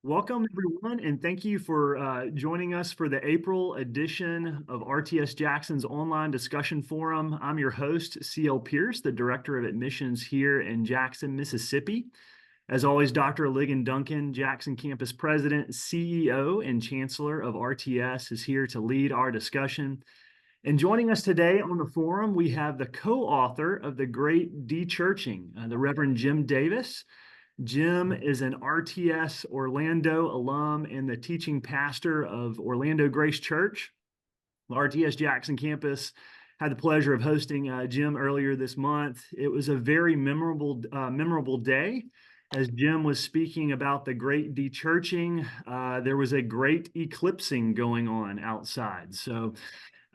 Welcome, everyone, and thank you for joining us for the April edition of RTS Jackson's online discussion forum. I'm your host, C.L. Pierce, the Director of Admissions here in Jackson, Mississippi. As always, Dr. Ligon Duncan, Jackson Campus President, CEO, and Chancellor of RTS, is here to lead our discussion. And joining us today on the forum, we have the co-author of the Great Dechurching, the Reverend Jim Davis. Jim is an RTS Orlando alum and the teaching pastor of Orlando Grace Church. The RTS Jackson campus had the pleasure of hosting Jim earlier this month. It was a very memorable day. As Jim was speaking about the Great Dechurching, there was a great eclipsing going on outside. So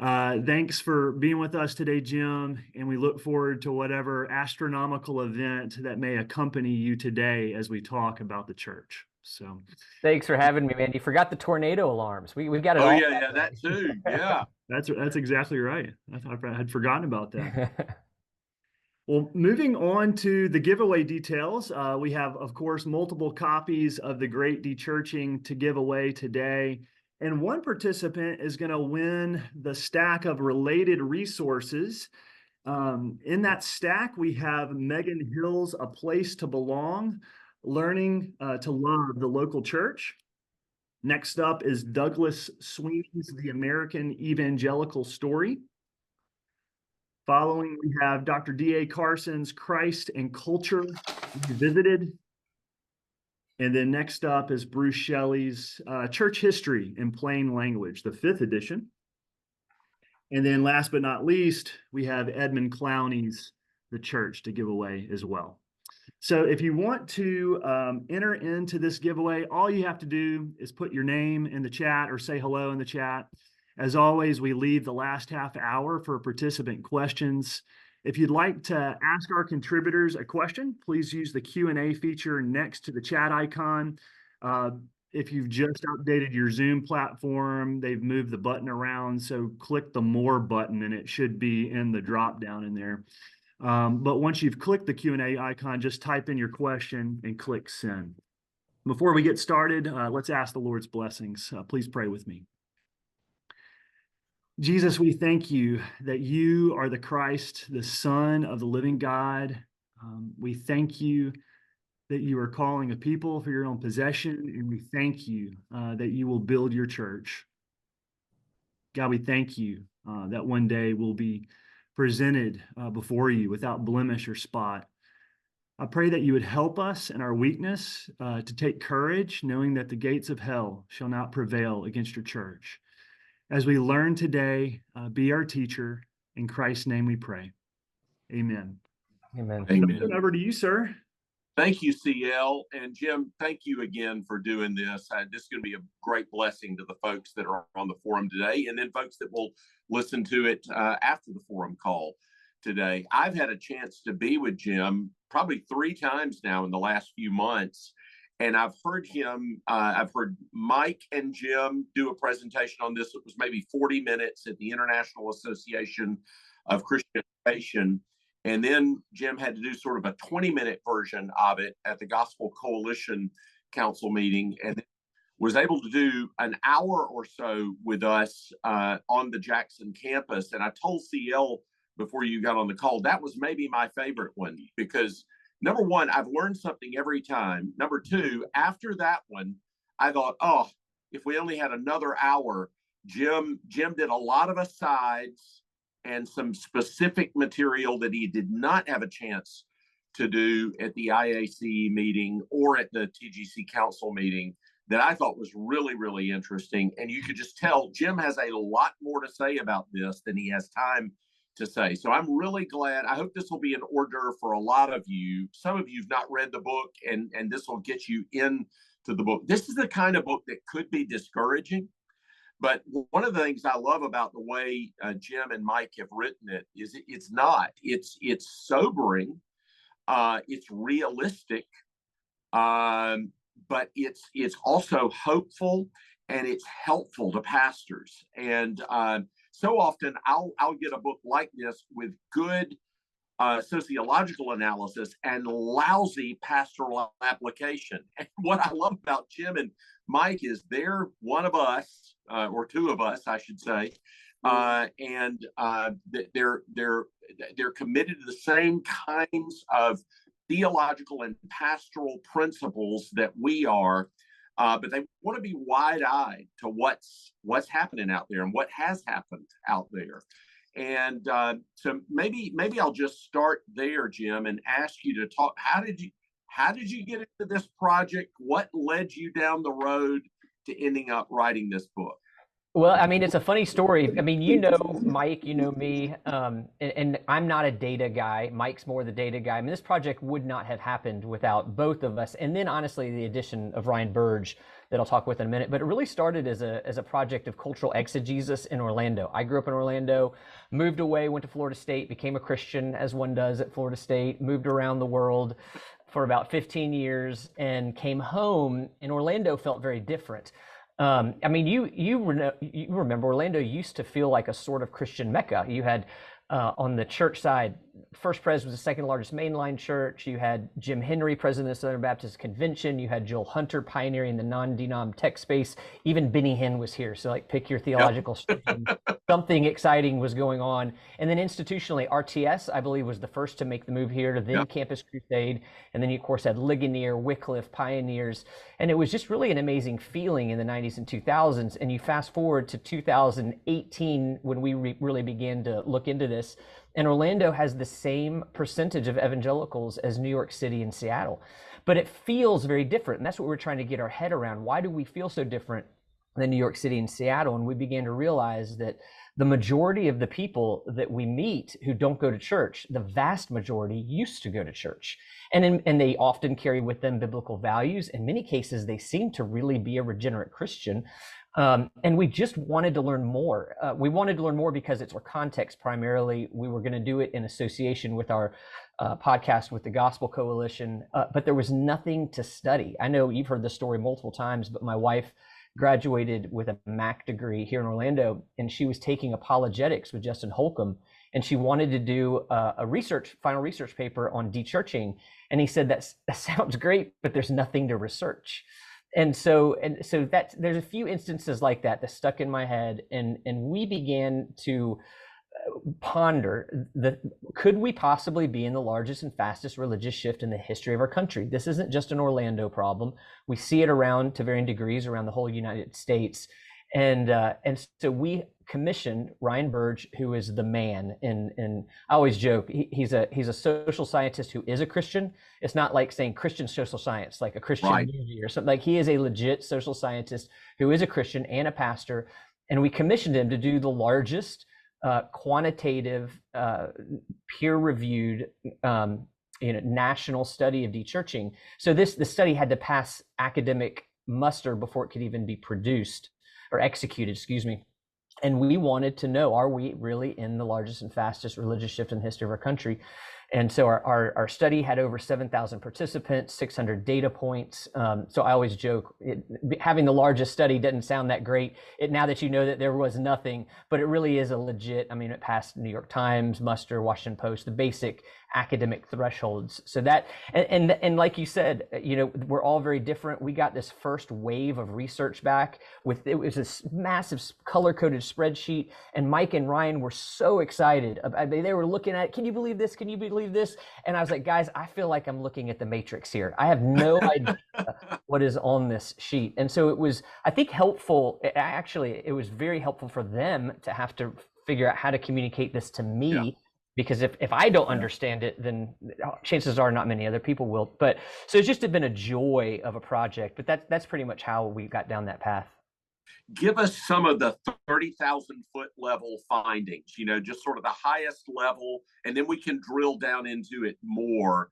thanks for being with us today, Jim, and we look forward to whatever astronomical event that may accompany you today as we talk about the church. So, Thanks for having me, man. You forgot the tornado alarms. We've got it Oh all. yeah, that too. Yeah. that's exactly right. I had forgotten about that. Well, moving on to the giveaway details, we have, of course, multiple copies of the Great Dechurching to give away today. And one participant is going to win the stack of related resources. In that stack, we have Megan Hill's A Place to Belong, Learning to Love the Local Church. Next up is Douglas Sweeney's The American Evangelical Story. Following, we have Dr. D.A. Carson's Christ and Culture Revisited. And then next up is Bruce Shelley's Church History in Plain Language, the 5th edition. And then last but not least, we have Edmund Clowney's The Church to give away as well. So if you want to enter into this giveaway, all you have to do is put your name in the chat or say hello in the chat. As always, we leave the last half hour for participant questions. If you'd like to ask our contributors a question, please use the Q&A feature next to the chat icon. If you've just updated your Zoom platform, they've moved the button around, so click the More button and it should be in the drop down in there. But once you've clicked the Q&A icon, just type in your question and click Send. Before we get started, let's ask the Lord's blessings. Please pray with me. Jesus, we thank you that you are the Christ, the Son of the living God. We thank you that you are calling a people for your own possession, and we thank you that you will build your church. God, we thank you that one day we'll be presented before you without blemish or spot. I pray that you would help us in our weakness to take courage, knowing that the gates of hell shall not prevail against your church. As we learn today, be our teacher. In Christ's name we pray. Amen. Amen. Amen. Over to you, sir. Thank you, CL. And Jim, thank you again for doing this. This is going to be a great blessing to the folks that are on the forum today, and then folks that will listen to it after the forum call today. I've had a chance to be with Jim probably 3 times now in the last few months. And I've heard Mike and Jim do a presentation on this. It was maybe 40 minutes at the International Association of Christian Education. And then Jim had to do sort of a 20-minute version of it at the Gospel Coalition Council meeting, and was able to do an hour or so with us on the Jackson campus. And I told CL before you got on the call, that was maybe my favorite one, because number one, I've learned something every time. Number two, after that one, I thought, oh, if we only had another hour. Jim did a lot of asides and some specific material that he did not have a chance to do at the IAC meeting or at the TGC Council meeting that I thought was really, really interesting. And you could just tell Jim has a lot more to say about this than he has time to say. So I'm really glad. I hope this will be an hors d'oeuvre for a lot of you. Some of you have not read the book, and this will get you into the book. This is the kind of book that could be discouraging. But one of the things I love about the way Jim and Mike have written it is it's not. It's sobering. It's realistic. But it's also hopeful, and it's helpful to pastors. And so often I'll get a book like this with good sociological analysis, and lousy pastoral application. And what I love about Jim and Mike is they're one of us, or two of us, I should say, and they're committed to the same kinds of theological and pastoral principles that we are, but they want to be wide-eyed to what's happening out there and what has happened out there. And so maybe I'll just start there, Jim, and ask you to talk. How did you get into this project? What led you down the road to ending up writing this book? Well, I mean, it's a funny story. I mean, you know, Mike, you know me, and I'm not a data guy. Mike's more the data guy. I mean, this project would not have happened without both of us. And then, honestly, the addition of Ryan Burge that I'll talk with in a minute. But it really started as a project of cultural exegesis in Orlando. I grew up in Orlando, moved away, went to Florida State, became a Christian, as one does at Florida State, moved around the world for about 15 years, and came home, and Orlando felt very different. I mean, you remember Orlando used to feel like a sort of Christian Mecca. You had on the church side, First Pres was the second largest mainline church. You had Jim Henry, president of the Southern Baptist Convention. You had Joel Hunter pioneering the non-denom tech space. Even Benny Hinn was here. So like, pick your theological stream. Something exciting was going on. And then institutionally, RTS, I believe, was the first to make the move here to then Campus Crusade. And then you, of course, had Ligonier, Wycliffe, Pioneers. And it was just really an amazing feeling in the 90s and 2000s. And you fast forward to 2018 when we really began to look into this. And Orlando has the same percentage of evangelicals as New York City and Seattle. But it feels very different. And that's what we're trying to get our head around. Why do we feel so different than New York City and Seattle? And we began to realize that the majority of the people that we meet who don't go to church, the vast majority used to go to church. And they often carry with them biblical values. In many cases, they seem to really be a regenerate Christian. And we just wanted to learn more. We wanted to learn more because it's our context primarily. We were going to do it in association with our podcast with the Gospel Coalition, but there was nothing to study. I know you've heard this story multiple times, but my wife graduated with a MAC degree here in Orlando, and she was taking apologetics with Justin Holcomb, and she wanted to do a final research paper on dechurching. And he said, that sounds great, but there's nothing to research. And so there's a few instances like that stuck in my head, and we began to ponder could we possibly be in the largest and fastest religious shift in the history of our country? This isn't just an Orlando problem. We see it around to varying degrees around the whole United States. And so we commissioned Ryan Burge, who is the man. And I always joke, he's a social scientist who is a Christian. It's not like saying Christian social science, like a Christian movie or something. Like, he is a legit social scientist who is a Christian and a pastor. And we commissioned him to do the largest quantitative, peer-reviewed, national study of dechurching. So the study had to pass academic muster before it could even be produced or executed, excuse me. And we wanted to know, are we really in the largest and fastest religious shift in the history of our country? And so our study had over 7,000 participants, 600 data points. So I always joke, having the largest study doesn't sound that great now that you know that there was nothing, but it really is a legit, I mean, it passed New York Times, muster, Washington Post, the basic academic thresholds. So that, and like you said, we're all very different. We got this first wave of research back it was this massive color-coded spreadsheet, and Mike and Ryan were so excited. They were looking at it. Can you believe this? Can you believe this? And I was like, guys, I feel like I'm looking at the Matrix here. I have no idea what is on this sheet. And so it was, I think, helpful. It was very helpful for them to have to figure out how to communicate this to me. Yeah. Because if I don't understand it, then chances are not many other people will. But so it's just been a joy of a project. But that's pretty much how we got down that path. Give us some of the 30,000 foot level findings, just sort of the highest level, and then we can drill down into it more.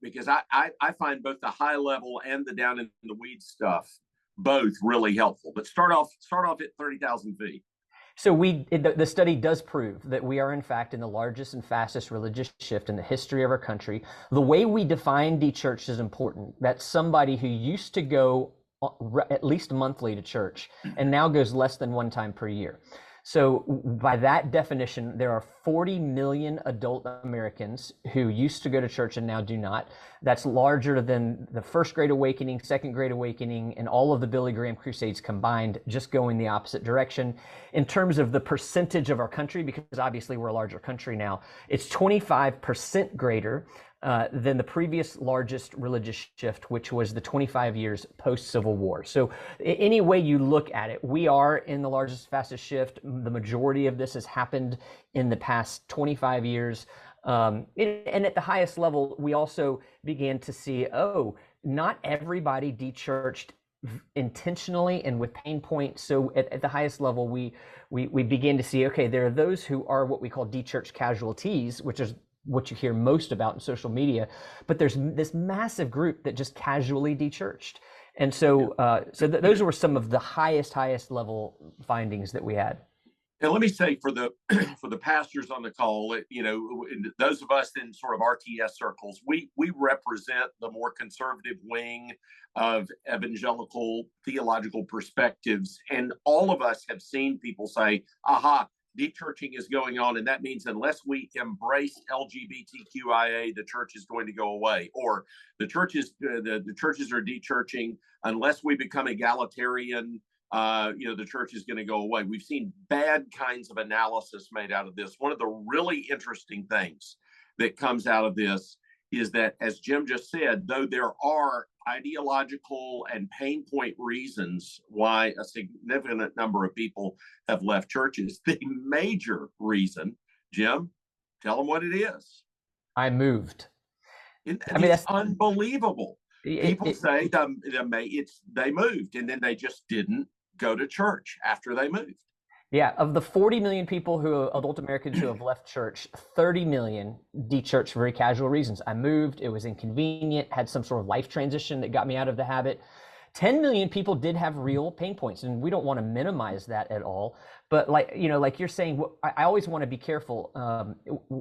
Because I find both the high level and the down in the weeds stuff both really helpful. But start off at 30,000 feet. So the study does prove that we are in fact in the largest and fastest religious shift in the history of our country. The way we define dechurch is important. That's somebody who used to go at least monthly to church and now goes less than one time per year. So by that definition, there are 40 million adult Americans who used to go to church and now do not. That's larger than the First Great Awakening, Second Great Awakening, and all of the Billy Graham Crusades combined, just going the opposite direction. In terms of the percentage of our country, because obviously we're a larger country now, it's 25% greater than the previous largest religious shift, which was the 25 years post-Civil War. So any way you look at it, we are in the largest, fastest shift. The majority of this has happened in the past 25 years. And at the highest level, we also began to see, not everybody dechurched intentionally and with pain points. So at the highest level, we begin to see, okay, there are those who are what we call dechurch casualties, which is what you hear most about in social media, but there's this massive group that just casually dechurched. And so, those were some of the highest level findings that we had. And let me say for the for the pastors on the call, those of us in sort of RTS circles, we represent the more conservative wing of evangelical theological perspectives, and all of us have seen people say, "Aha, dechurching is going on, and that means unless we embrace LGBTQIA, the church is going to go away, or the churches are dechurching unless we become egalitarian. The church is going to go away." We've seen bad kinds of analysis made out of this. One of the really interesting things that comes out of this is that, as Jim just said, though there are ideological and pain point reasons why a significant number of people have left churches, the major reason, Jim, tell them what it is. I moved. It's unbelievable. People say they moved and then they just didn't go to church after they moved. Yeah, of the 40 million people adult Americans who have left church, 30 million dechurched for very casual reasons. I moved, it was inconvenient, had some sort of life transition that got me out of the habit. 10 million people did have real pain points, and we don't want to minimize that at all. But like you're saying, I always want to be careful,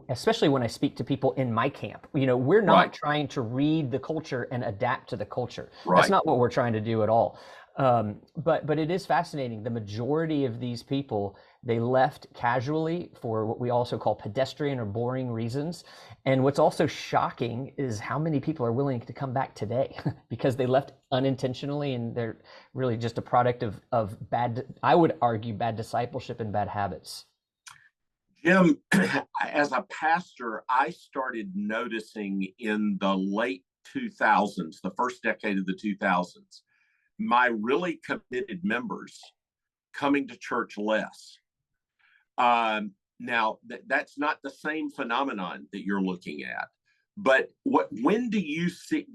especially when I speak to people in my camp. We're not trying to read the culture and adapt to the culture. Right. That's not what we're trying to do at all. But it is fascinating. The majority of these people, they left casually for what we also call pedestrian or boring reasons. And what's also shocking is how many people are willing to come back today because they left unintentionally, and they're really just a product of bad, I would argue, bad discipleship and bad habits. Jim, as a pastor, I started noticing in the late 2000s, the first decade of the 2000s, my really committed members coming to church less. Now, that's not the same phenomenon that you're looking at. But when do you see,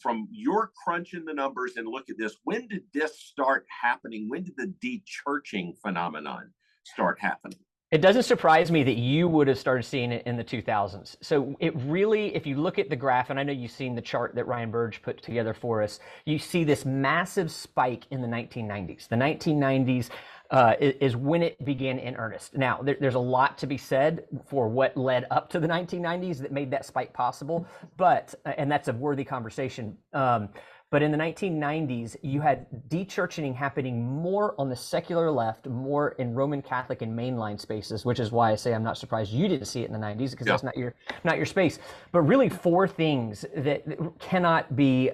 from your crunching the numbers and look at this, when did this start happening? When did the dechurching phenomenon start happening? It doesn't surprise me that you would have started seeing it in the 2000s. So it really, if you look at the graph, and I know you've seen the chart that Ryan Burge put together for us, you see this massive spike in the 1990s. The 1990s is when it began in earnest. Now, there's a lot to be said for what led up to the 1990s that made that spike possible, and that's a worthy conversation. But in the 1990s, you had dechurching happening more on the secular left, more in Roman Catholic and mainline spaces, which is why I say I'm not surprised you didn't see it in the 90s, because that's not your space. But really, four things that cannot be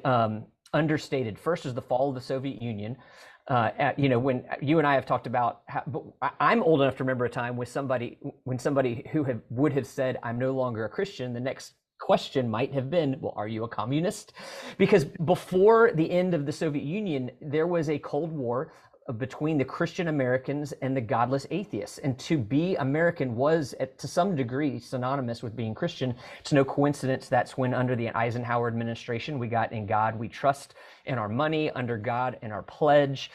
understated. First is the fall of the Soviet Union. When you and I have talked about I'm old enough to remember a time when somebody who would have said, "I'm no longer a Christian," the next question might have been, well, are you a communist? Because before the end of the Soviet Union, there was a Cold War between the Christian Americans and the godless atheists. And to be American was, to some degree, synonymous with being Christian. It's no coincidence that's when, under the Eisenhower administration, we got "In God We Trust," in our money, under God in our pledge.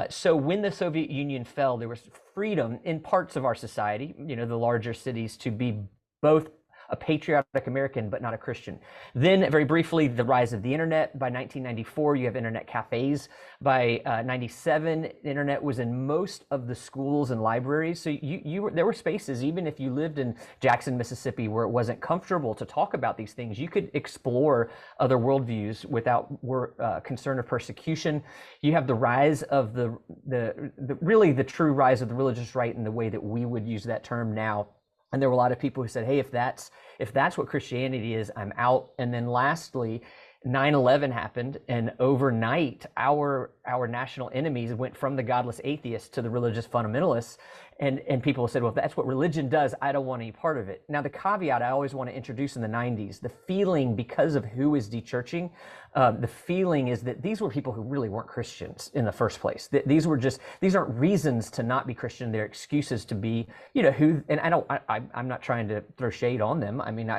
So when the Soviet Union fell, there was freedom in parts of our society, the larger cities, to be both a patriotic American, but not a Christian. Then very briefly, the rise of the internet. By 1994, you have internet cafes. By 97, the internet was in most of the schools and libraries. So there were spaces, even if you lived in Jackson, Mississippi, where it wasn't comfortable to talk about these things, you could explore other worldviews without concern of persecution. You have the rise of really the true rise of the religious right in the way that we would use that term now. And there were a lot of people who said, hey, if that's what Christianity is, I'm out. And then lastly, 9/11 happened, and overnight our national enemies went from the godless atheists to the religious fundamentalists, and people said, well, if that's what religion does, I don't want any part of it. Now, the caveat I always want to introduce in the 90s, the feeling, because of who is dechurching, the feeling is that these were people who really weren't Christians in the first place. These aren't reasons to not be Christian. They're excuses to be, who, and I'm not trying to throw shade on them. I mean,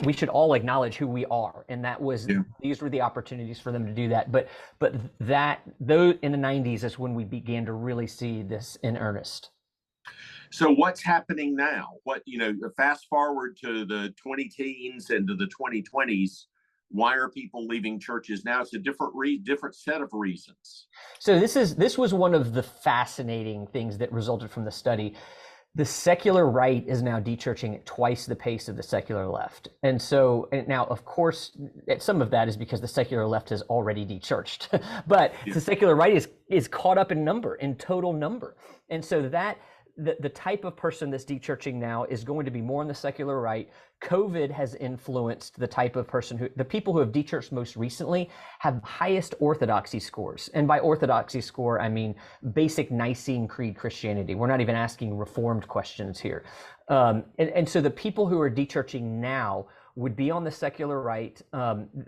we should all acknowledge who we are. And that was, these were the opportunities for them to do that. But those in the 90s is when we began to really see this in earnest. So what's happening now? Fast forward to the 20-teens and to the 2020s, why are people leaving churches now? It's a different set of reasons. So this was one of the fascinating things that resulted from the study. The secular right is now dechurching at twice the pace of the secular left. And now, of course, some of that is because the secular left has already dechurched, but the secular right is caught up in total number. And so the type of person that's dechurching now is going to be more on the secular right. COVID has influenced the type of person the people who have dechurched most recently have highest orthodoxy scores. And by orthodoxy score, I mean basic Nicene Creed Christianity. We're not even asking reformed questions here. And so the people who are dechurching now would be on the secular right.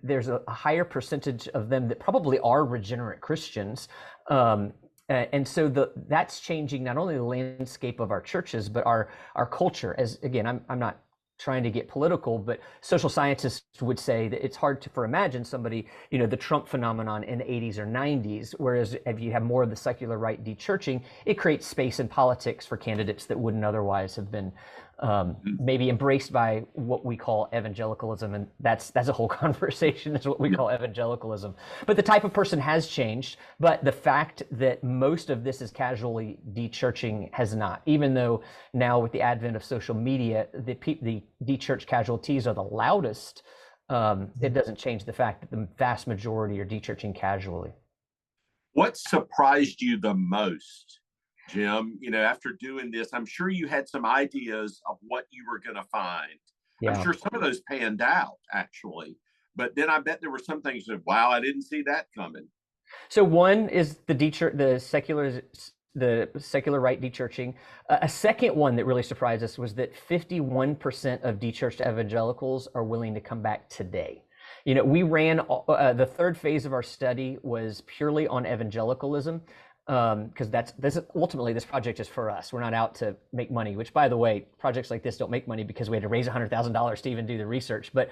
There's a higher percentage of them that probably are regenerate Christians. And so that's changing not only the landscape of our churches, but our culture. As again, I'm not trying to get political, but social scientists would say that it's hard to imagine somebody, the Trump phenomenon in the 80s or 90s, whereas if you have more of the secular right dechurching, it creates space in politics for candidates that wouldn't otherwise have been maybe embraced by what we call evangelicalism, and that's a whole conversation. Is what we call evangelicalism. But the type of person has changed. But the fact that most of this is casually dechurching has not. Even though now with the advent of social media, the dechurch casualties are the loudest, it doesn't change the fact that the vast majority are dechurching casually. What surprised you the most, Jim? After doing this, I'm sure you had some ideas of what you were going to find. Yeah. I'm sure some of those panned out, actually. But then I bet there were some things that, wow, I didn't see that coming. So one is the secular right dechurching. A second one that really surprised us was that 51% of dechurched evangelicals are willing to come back today. We ran the third phase of our study was purely on evangelicalism. Because ultimately this project is for us. We're not out to make money, which, by the way, projects like this don't make money because we had to raise $100,000 to even do the research. But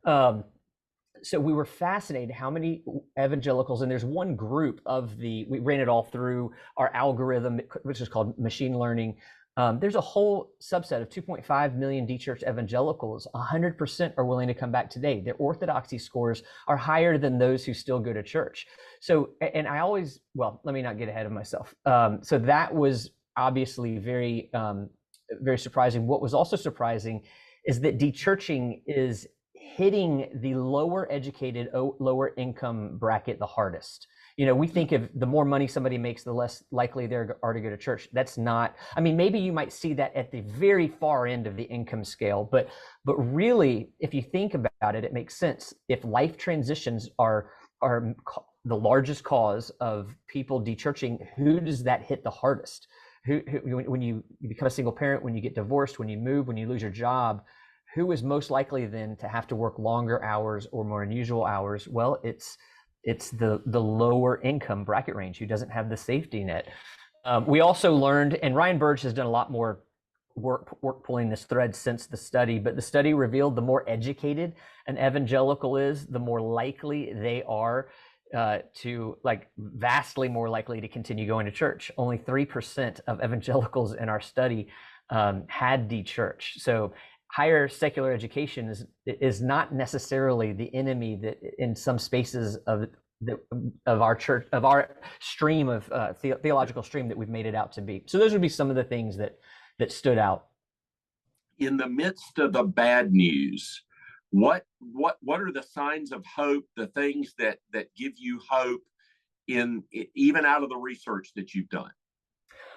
so we were fascinated how many evangelicals, and there's one group we ran it all through our algorithm, which is called machine learning. There's a whole subset of 2.5 million dechurched evangelicals. 100% are willing to come back today. Their orthodoxy scores are higher than those who still go to church. So, and let me not get ahead of myself. So that was obviously very, very surprising. What was also surprising is that dechurching is hitting the lower educated, lower income bracket the hardest. We think of the more money somebody makes, the less likely they are to go to church. That's not, maybe you might see that at the very far end of the income scale, but really, if you think about it, it makes sense. If life transitions are the largest cause of people dechurching, who does that hit the hardest? When you become a single parent, when you get divorced, when you move, when you lose your job, who is most likely then to have to work longer hours or more unusual hours? Well, it's the lower income bracket range who doesn't have the safety net. We also learned, and Ryan Burge has done a lot more work pulling this thread since the study, but the study revealed the more educated an evangelical is, the more likely they are vastly more likely to continue going to church. Only 3% of evangelicals in our study had dechurched. So higher secular education is not necessarily the enemy that in some spaces of our church, of our stream of theological stream that we've made it out to be. So those would be some of the things that stood out. In the midst of the bad news, what are the signs of hope, the things that give you hope even out of the research that you've done?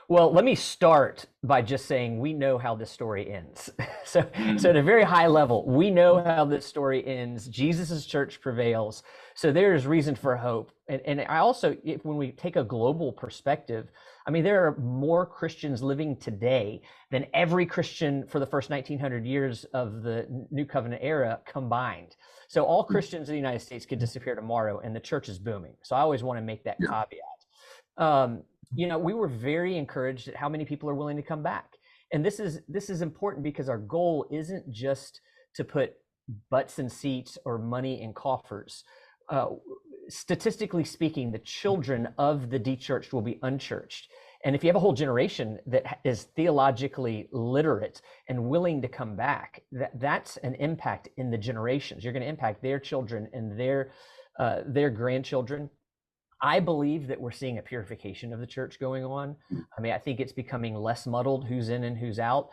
Well, let me start by just saying we know how this story ends. So at a very high level, we know how this story ends. Jesus's church prevails. So there is reason for hope. And I also, when we take a global perspective, I mean, there are more Christians living today than every Christian for the first 1900 years of the New Covenant era combined. So all Christians in the United States could disappear tomorrow and the church is booming. So I always want to make that caveat. We were very encouraged at how many people are willing to come back. And this is important because our goal isn't just to put butts in seats or money in coffers. Statistically speaking, the children of the dechurched will be unchurched. And if you have a whole generation that is theologically literate and willing to come back, that's an impact in the generations. You're going to impact their children and their grandchildren. I believe that we're seeing a purification of the church going on. I mean, I think it's becoming less muddled who's in and who's out.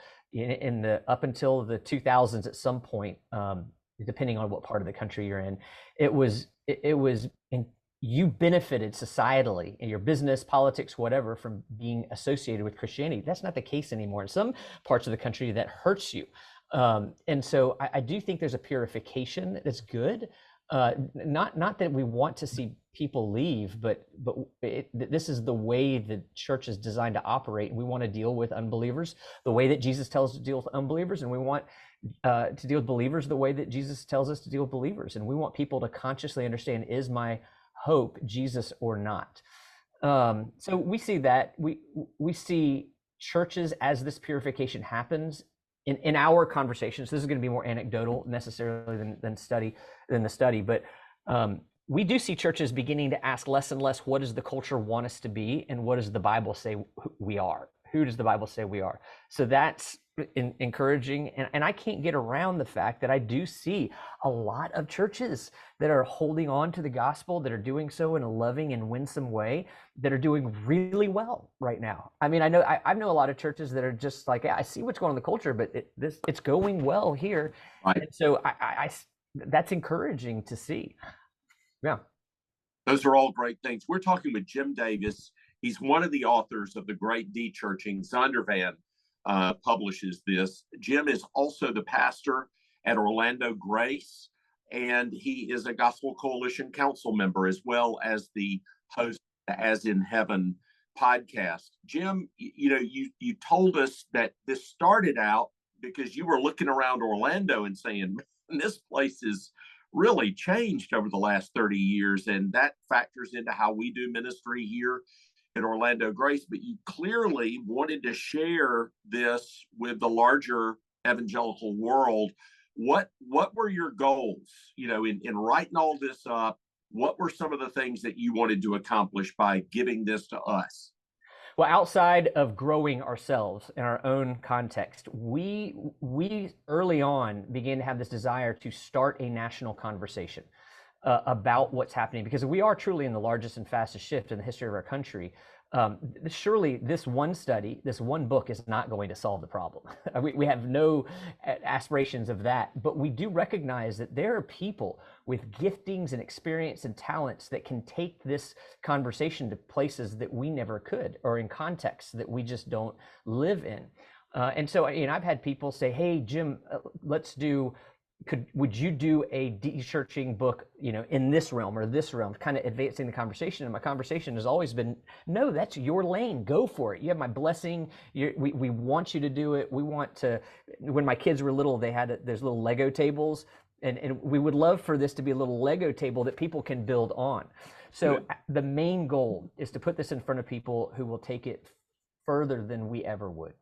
Up until the 2000s, at some point, depending on what part of the country you're in, you benefited societally in your business, politics, whatever, from being associated with Christianity. That's not the case anymore. In some parts of the country, that hurts you. And so I do think there's a purification that's good. Not that we want to see people leave, but this is the way the church is designed to operate, and we want to deal with unbelievers the way that Jesus tells us to deal with unbelievers, and we want to deal with believers the way that Jesus tells us to deal with believers, and we want people to consciously understand: is my hope Jesus or not? So we see that we see churches as this purification happens. In our conversations, this is going to be more anecdotal necessarily than the study, but we do see churches beginning to ask less and less, what does the culture want us to be, and what does the Bible say we are? Who does the Bible say we are? So that's encouraging, and I can't get around the fact that I do see a lot of churches that are holding on to the gospel, that are doing so in a loving and winsome way, that are doing really well right now. I mean, I know a lot of churches that are just like, I see what's going on in the culture, but it's going well here, right. And so I that's encouraging to see. Yeah, those are all great things. We're talking with Jim Davis. He's one of the authors of the Great Dechurching. Zondervan publishes this. Jim is also the pastor at Orlando Grace, and he is a Gospel Coalition Council member, as well as the host As in Heaven podcast. Jim, you told us that this started out because you were looking around Orlando and saying, this place is really changed over the last 30 years, and that factors into how we do ministry here at Orlando Grace. But you clearly wanted to share this with the larger evangelical world. What were your goals, in writing all this up? What were some of the things that you wanted to accomplish by giving this to us? Well, outside of growing ourselves in our own context, we early on began to have this desire to start a national conversation about what's happening, because we are truly in the largest and fastest shift in the history of our country. Surely this one study, this one book is not going to solve the problem. We have no aspirations of that, but we do recognize that there are people with giftings and experience and talents that can take this conversation to places that we never could, or in contexts that we just don't live in. And so, I've had people say, hey, Jim, would you do a dechurching book, in this realm or this realm, kind of advancing the conversation? And my conversation has always been, no, that's your lane. Go for it. You have my blessing. We want you to do it. We want to. When my kids were little, there's little Lego tables, and we would love for this to be a little Lego table that people can build on. So the main goal is to put this in front of people who will take it further than we ever would.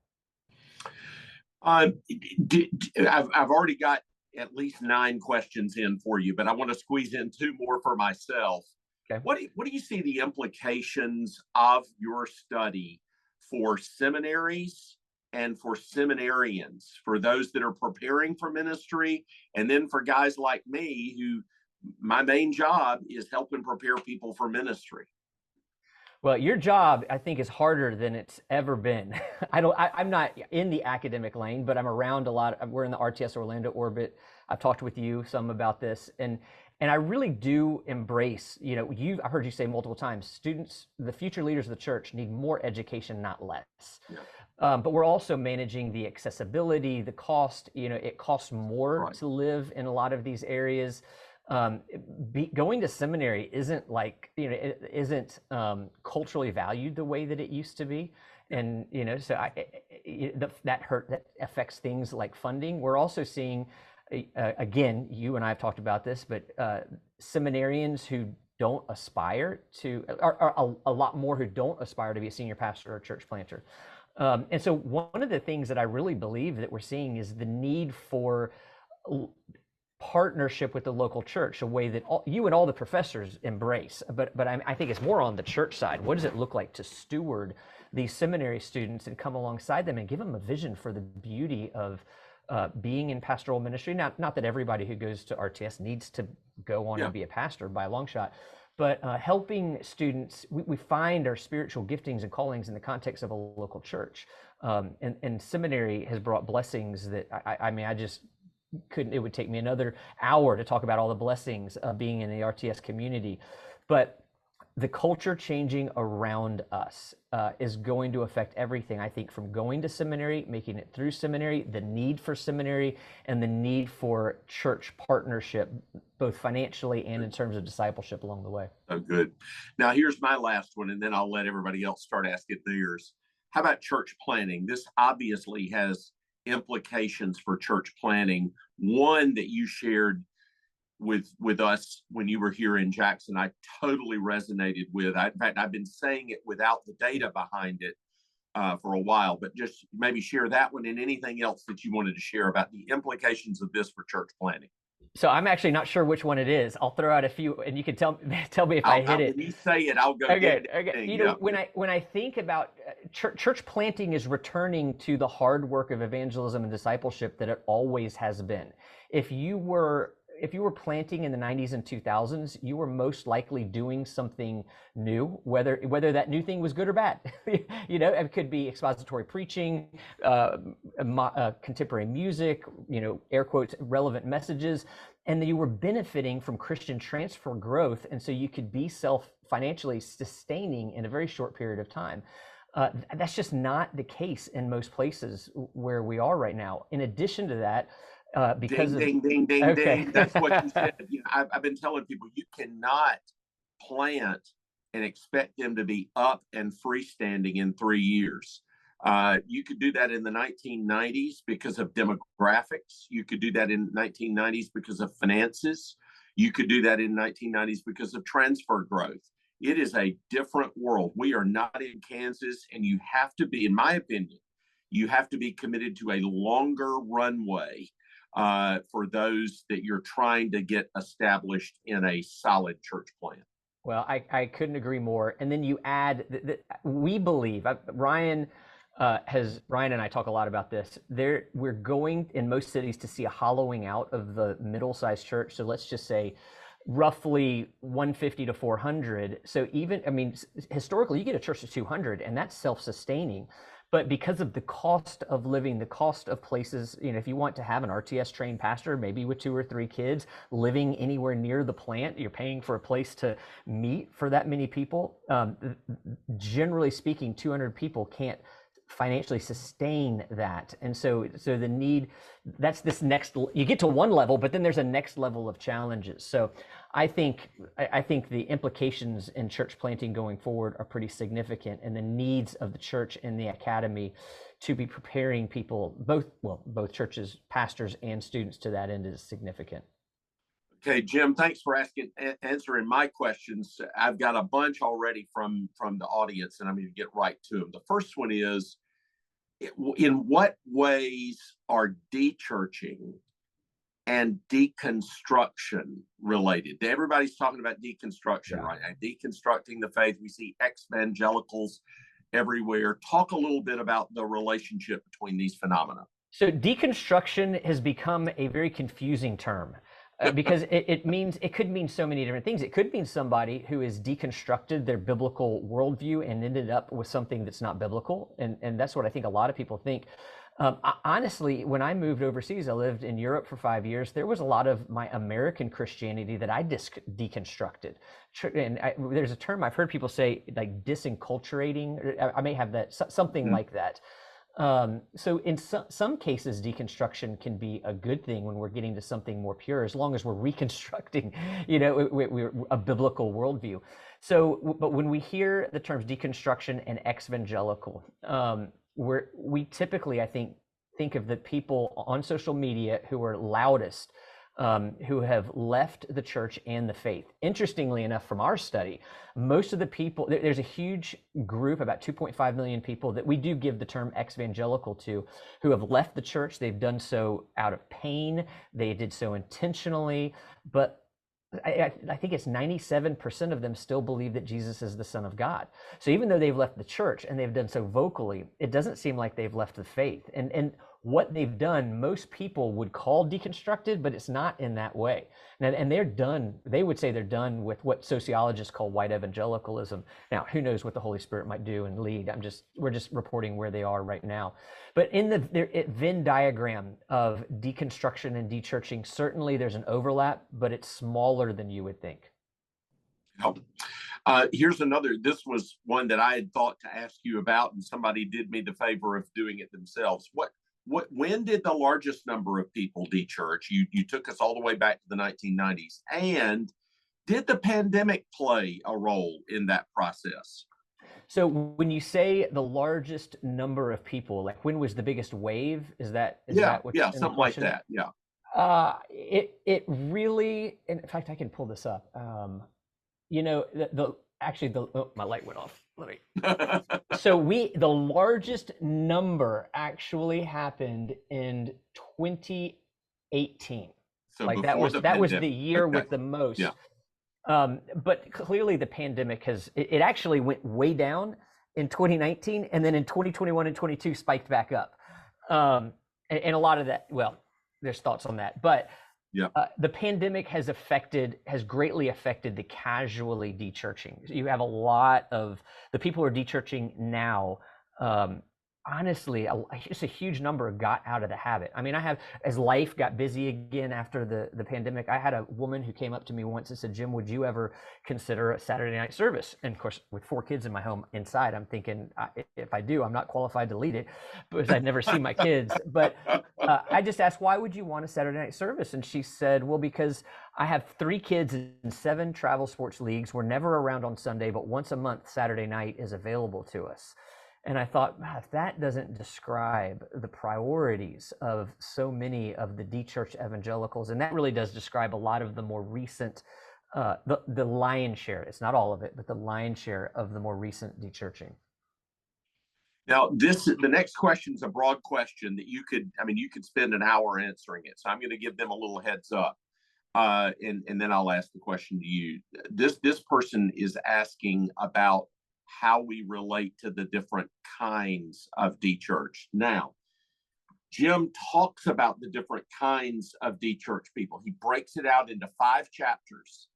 I've already got at least 9 questions in for you, but I want to squeeze in 2 more for myself. Okay. What do you see the implications of your study for seminaries and for seminarians, for those that are preparing for ministry, and then for guys like me who my main job is helping prepare people for ministry? Well, your job, I think, is harder than it's ever been. I'm not in the academic lane, but I'm around a lot. We're in the RTS Orlando orbit. I've talked with you some about this, and I really do embrace, I heard you say multiple times, students, the future leaders of the church need more education, not less. Yeah. But we're also managing the accessibility, the cost. It costs more to live in a lot of these areas. Going to seminary isn't it isn't culturally valued the way that it used to be, and so that affects things like funding. We're also seeing, again, you and I have talked about this, but seminarians who don't aspire to, are a lot more who don't aspire to be a senior pastor or a church planter. And so one of the things that I really believe that we're seeing is the need for partnership with the local church, a way that you and all the professors embrace, but I think it's more on the church side. What does it look like to steward these seminary students and come alongside them and give them a vision for the beauty of being in pastoral ministry? Not that everybody who goes to RTS needs to go on and be a pastor by a long shot, but helping students, we find our spiritual giftings and callings in the context of a local church. And seminary has brought blessings that I just couldn't. It would take me another hour to talk about all the blessings of being in the RTS community. But the culture changing around us is going to affect everything, I think, from going to seminary, making it through seminary, the need for seminary, and the need for church partnership, both financially and in terms of discipleship along the way. Oh, good. Now, here's my last one, and then I'll let everybody else start asking theirs. How about church planning? This obviously has implications for church planning. One that you shared with us when you were here in Jackson, I totally resonated with. In fact, I've been saying it without the data behind it for a while, but just maybe share that one and anything else that you wanted to share about the implications of this for church planning. So I'm actually not sure which one it is. I'll throw out a few, and you can tell me if I hit it. When you say it, I'll go get it. Okay. When I think about church planting, is returning to the hard work of evangelism and discipleship that it always has been. If you were planting in the 90s and 2000s, you were most likely doing something new, whether that new thing was good or bad. It could be expository preaching, contemporary music, air quotes, relevant messages, and that you were benefiting from Christian transfer growth, and so you could be financially sustaining in a very short period of time. That's just not the case in most places where we are right now. In addition to that, because ding. That's what you said. I've been telling people, you cannot plant and expect them to be up and freestanding in 3 years. You could do that in the 1990s because of demographics. You could do that in 1990s because of finances. You could do that in 1990s because of transfer growth. It is a different world. We are not in Kansas, and you have to be, in my opinion, you have to be committed to a longer runway for those that you're trying to get established in a solid church plan. Well, I couldn't agree more. And then you add that we believe, Ryan and I talk a lot about this. We're going in most cities to see a hollowing out of the middle-sized church. So let's just say roughly 150 to 400. So historically, you get a church of 200, and that's self-sustaining. But because of the cost of living, the cost of places, if you want to have an RTS trained pastor, maybe with 2 or 3 kids, living anywhere near the plant, you're paying for a place to meet for that many people. Generally speaking, 200 people can't financially sustain that. And so the need, that's this next, you get to one level, but then there's a next level of challenges. So I think the implications in church planting going forward are pretty significant, and the needs of the church and the academy to be preparing people, both churches, pastors, and students to that end is significant. Okay, Jim, thanks for answering my questions. I've got a bunch already from the audience, and I'm going to get right to them. The first one is, in what ways are dechurching and deconstruction related? Everybody's talking about deconstruction right now. Deconstructing the faith. We see ex-evangelicals everywhere. Talk a little bit about the relationship between these phenomena. So deconstruction has become a very confusing term. Because it could mean so many different things. It could mean somebody who has deconstructed their biblical worldview and ended up with something that's not biblical. And that's what I think a lot of people think. Honestly, when I moved overseas, I lived in Europe for 5 years. There was a lot of my American Christianity that I deconstructed. And there's a term I've heard people say, like disenculturating. I may have that, something like that. So in some cases, deconstruction can be a good thing when we're getting to something more pure, as long as we're reconstructing, we're a biblical worldview. So, but when we hear the terms deconstruction and ex-evangelical, we typically, I think of the people on social media who are loudest, who have left the church and the faith. Interestingly enough, from our study, most of the people, there's a huge group, about 2.5 million people, that we do give the term ex-evangelical to, who have left the church. They've done so out of pain. They did so intentionally, but I think it's 97% of them still believe that Jesus is the Son of God. So even though they've left the church and they've done so vocally, it doesn't seem like they've left the faith. And what they've done, most people would call deconstructed, but it's not in that way. And they're done, they would say they're done with what sociologists call white evangelicalism. Now, who knows what the Holy Spirit might do and lead? We're just reporting where they are right now. But in the Venn diagram of deconstruction and dechurching, certainly there's an overlap, but it's smaller than you would think. Here's another, this was one that I had thought to ask you about, and somebody did me the favor of doing it themselves. When did the largest number of people dechurch? You took us all the way back to the 1990s. And did the pandemic play a role in that process? So when you say the largest number of people, like when was the biggest wave? Is that what something like that? Yeah. It really, in fact, I can pull this up. My light went off. Let me. So the largest number actually happened in 2018. So like that was the year with the most. Yeah. But clearly the pandemic it actually went way down in 2019, and then in 2021 and 22 spiked back up. And a lot of that, well, there's thoughts on that, but yeah, the pandemic has greatly affected the casually dechurching. You have a lot of the people who are dechurching now. Honestly, just a huge number got out of the habit. I mean, as life got busy again after the pandemic, I had a woman who came up to me once and said, "Jim, would you ever consider a Saturday night service?" And of course, with 4 kids in my home inside, I'm thinking, if I do, I'm not qualified to lead it because I'd never seen my kids. But I just asked, "Why would you want a Saturday night service?" And she said, "Well, because I have 3 kids in 7 travel sports leagues. We're never around on Sunday, but once a month, Saturday night is available to us." And I thought, wow, if that doesn't describe the priorities of so many of the dechurched evangelicals, and that really does describe a lot of the more recent, the lion's share, it's not all of it, but the lion's share of the more recent dechurching. Now, the next question is a broad question that you could spend an hour answering it. So I'm going to give them a little heads up. And then I'll ask the question to you. This person is asking about how we relate to the different kinds of dechurch. Now, Jim talks about the different kinds of dechurch people. He breaks it out into 5 chapters,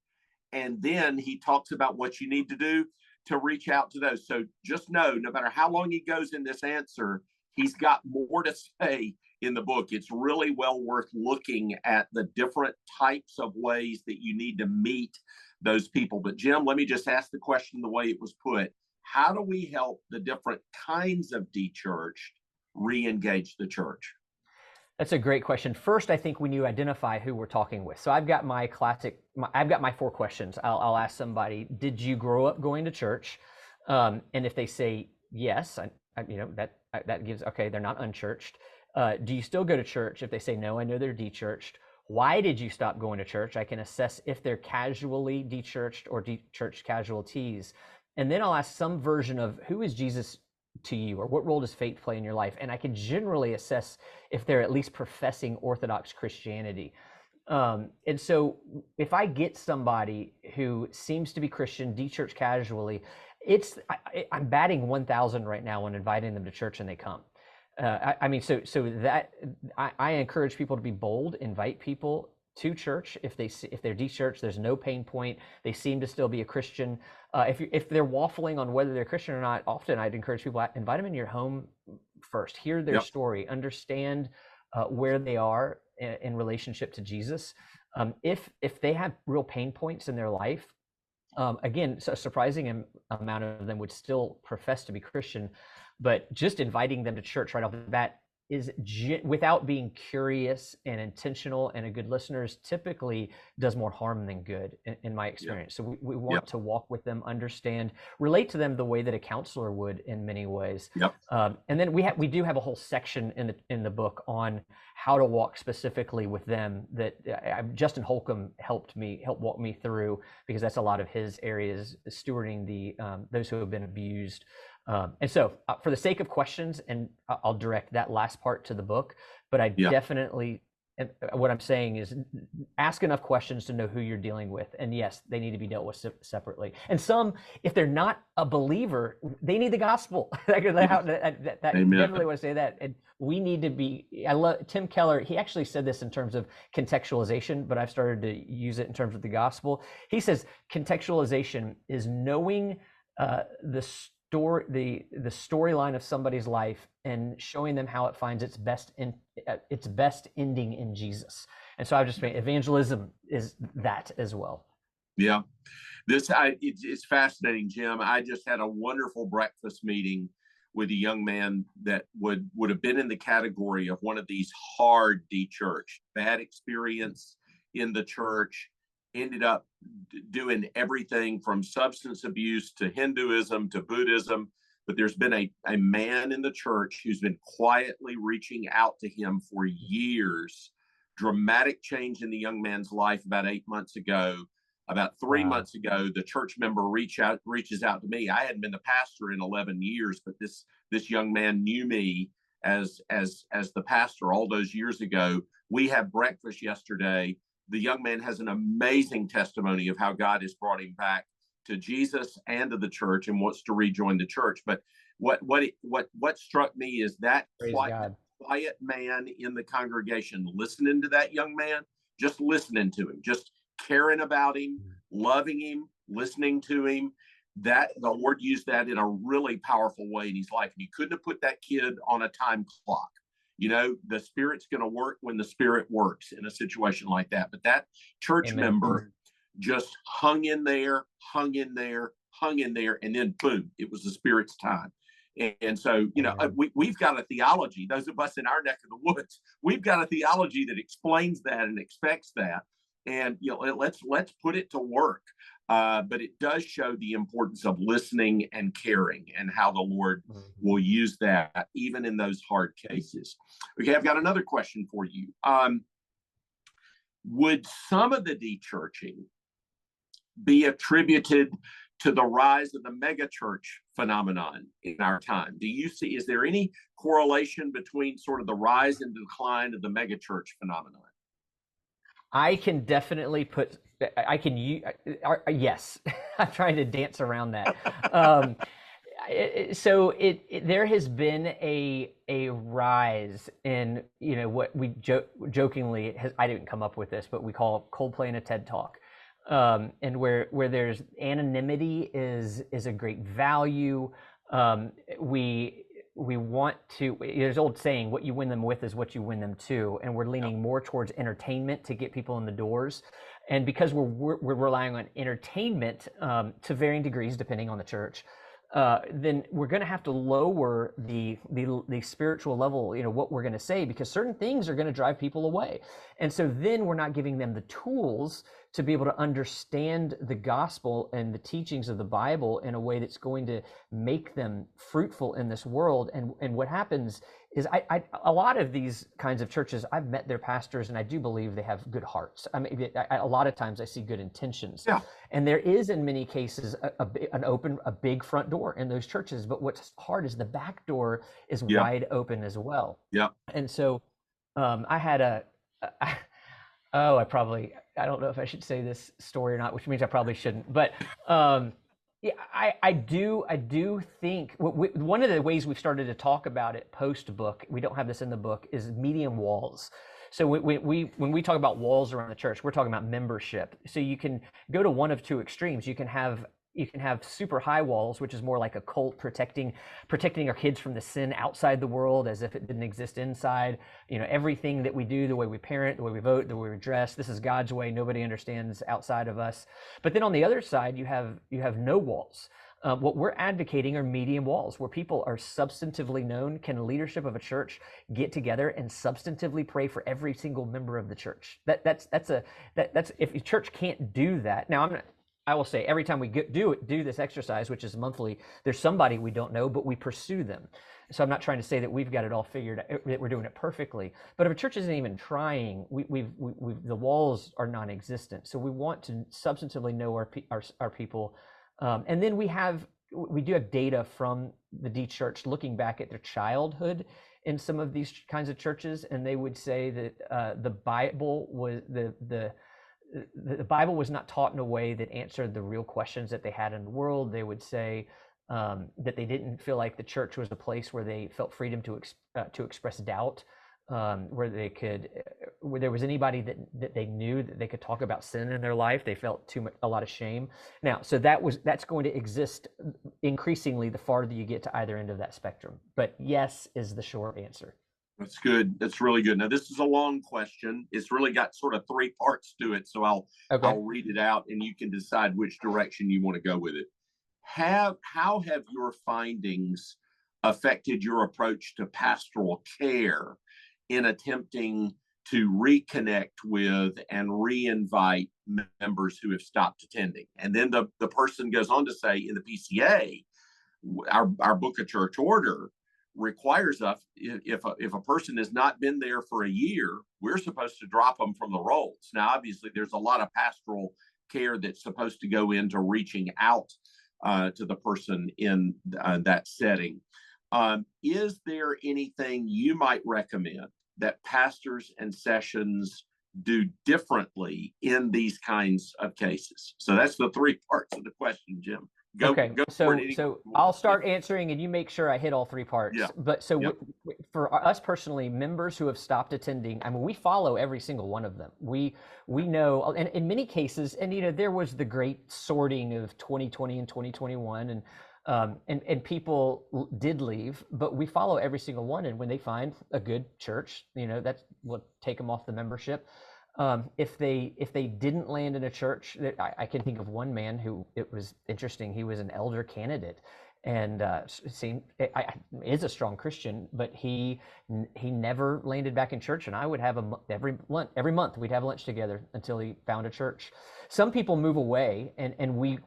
and then he talks about what you need to do to reach out to those. So just know, no matter how long he goes in this answer, he's got more to say in the book. It's really well worth looking at the different types of ways that you need to meet those people. But Jim, let me just ask the question the way it was put. How do we help the different kinds of dechurched re-engage the church? That's a great question. First, I think when you identify who we're talking with. So I've got my 4 questions. I'll ask somebody, did you grow up going to church? And if they say yes, that gives, okay, they're not unchurched. Do you still go to church? If they say no, I know they're dechurched. Why did you stop going to church? I can assess if they're casually dechurched or dechurched casualties. And then I'll ask some version of who is Jesus to you, or what role does faith play in your life? And I can generally assess if they're at least professing Orthodox Christianity. And so if I get somebody who seems to be Christian, dechurched casually, I'm batting 1,000 right now when inviting them to church and they come. I mean, so that I encourage people to be bold, invite people to church if they're de-churched. There's no pain point. They seem to still be a Christian. If they're waffling on whether they're Christian or not, often I'd encourage people, invite them in your home first. Hear their story. Understand where they are in relationship to Jesus. If they have real pain points in their life, again, so a surprising amount of them would still profess to be Christian, but just inviting them to church right off the bat is without being curious and intentional and a good listener typically does more harm than good in my experience. So we want to walk with them, understand, relate to them the way that a counselor would in many ways. And then we do have a whole section in the book on how to walk specifically with them that Justin Holcomb helped walk me through, because that's a lot of his areas, stewarding those who have been abused. And so for the sake of questions, and I'll direct that last part to the book, but I definitely, what I'm saying is ask enough questions to know who you're dealing with. And yes, they need to be dealt with separately. And some, if they're not a believer, they need the gospel. I definitely want to say that. And we need to be, I love Tim Keller. He actually said this in terms of contextualization, but I've started to use it in terms of the gospel. He says contextualization is knowing the storyline of somebody's life and showing them how it finds its best ending in Jesus. And so I just think evangelism is that as well. Yeah, it's fascinating, Jim. I just had a wonderful breakfast meeting with a young man that would have been in the category of one of these hard de-church, bad experience in the church, ended up doing everything from substance abuse to Hinduism to Buddhism. But there's been a man in the church who's been quietly reaching out to him for years. Dramatic change in the young man's life about 8 months ago. About 3 months ago, the church member reaches out to me. I hadn't been the pastor in 11 years, but this young man knew me as the pastor all those years ago. We had breakfast yesterday. The young man has an amazing testimony of how God has brought him back to Jesus and to the church and wants to rejoin the church. But what struck me is that quiet man in the congregation, listening to that young man, just listening to him, just caring about him, loving him, listening to him. That the Lord used that in a really powerful way in his life. And you couldn't have put that kid on a time clock. You know, the Spirit's going to work when the Spirit works in a situation like that. But that church member just hung in there, and then boom, it was the Spirit's time. And so, you know, we've got a theology, those of us in our neck of the woods, we've got a theology that explains that and expects that. And, you know, let's put it to work. But it does show the importance of listening and caring and how the Lord will use that even in those hard cases. Okay, I've got another question for you. Would some of the de-churching be attributed to the rise of the megachurch phenomenon in our time? Do you see, is there any correlation between sort of the rise and decline of the megachurch phenomenon? I can definitely yes. I'm trying to dance around that. There has been a rise in, you know, what we jokingly I didn't come up with this, but we call Coldplay in a TED Talk. And where there's anonymity is a great value. We want to, there's an old saying, what you win them with is what you win them to. And we're leaning more towards entertainment to get people in the doors. And because we're relying on entertainment to varying degrees, depending on the church, then we're going to have to lower the spiritual level, you know, what we're going to say, because certain things are going to drive people away. And so then we're not giving them the tools to be able to understand the gospel and the teachings of the Bible in a way that's going to make them fruitful in this world. And what happens is a lot of these kinds of churches, I've met their pastors and I do believe they have good hearts. I mean, a lot of times I see good intentions. Yeah. And there is in many cases a big front door in those churches, but what's hard is the back door is wide open as well. Yeah. And so I had I don't know if I should say this story or not, which means I probably shouldn't, but Yeah, I do think one of the ways we've started to talk about it post book, we don't have this in the book, is medium walls. So when we talk about walls around the church, we're talking about membership. So you can go to one of two extremes. You can have super high walls, which is more like a cult protecting our kids from the sin outside the world as if it didn't exist inside. You know, everything that we do, the way we parent, the way we vote, the way we dress, this is God's way. Nobody understands outside of us. But then on the other side, you have no walls. What we're advocating are medium walls where people are substantively known. Can leadership of a church get together and substantively pray for every single member of the church? That's if a church can't do that. Now I will say every time we do this exercise, which is monthly, there's somebody we don't know, but we pursue them. So I'm not trying to say that we've got it all figured out, that we're doing it perfectly. But if a church isn't even trying, the walls are non-existent. So we want to substantively know our people. And then we do have data from the Dechurch looking back at their childhood in some of these kinds of churches, and they would say that the Bible was not taught in a way that answered the real questions that they had in the world. They would say that they didn't feel like the church was a place where they felt freedom to express doubt, where there was anybody that they knew that they could talk about sin in their life. They felt a lot of shame. Now, so that's going to exist increasingly the farther you get to either end of that spectrum. But yes is the short answer. That's good. That's really good. Now, this is a long question. It's really got sort of three parts to it. So I'll read it out and you can decide which direction you want to go with it. How have your findings affected your approach to pastoral care in attempting to reconnect with and re-invite members who have stopped attending? And then the person goes on to say, in the PCA, our Book of Church Order requires us, if a person has not been there for a year, we're supposed to drop them from the rolls. Now, obviously, there's a lot of pastoral care that's supposed to go into reaching out to the person in that setting. Is there anything you might recommend that pastors and sessions do differently in these kinds of cases? So that's the three parts of the question, Jim. So I'll start answering and you make sure I hit all three parts. Yeah. But for us personally, members who have stopped attending, I mean, we follow every single one of them. We know, and in many cases, and you know, there was the great sorting of 2020 and 2021, and people did leave, but we follow every single one. And when they find a good church, you know, we'll take them off the membership. If they didn't land in a church, I can think of one man who, it was interesting. He was an elder candidate, and is a strong Christian, but he never landed back in church. And I would have every month we'd have lunch together until he found a church. Some people move away, and we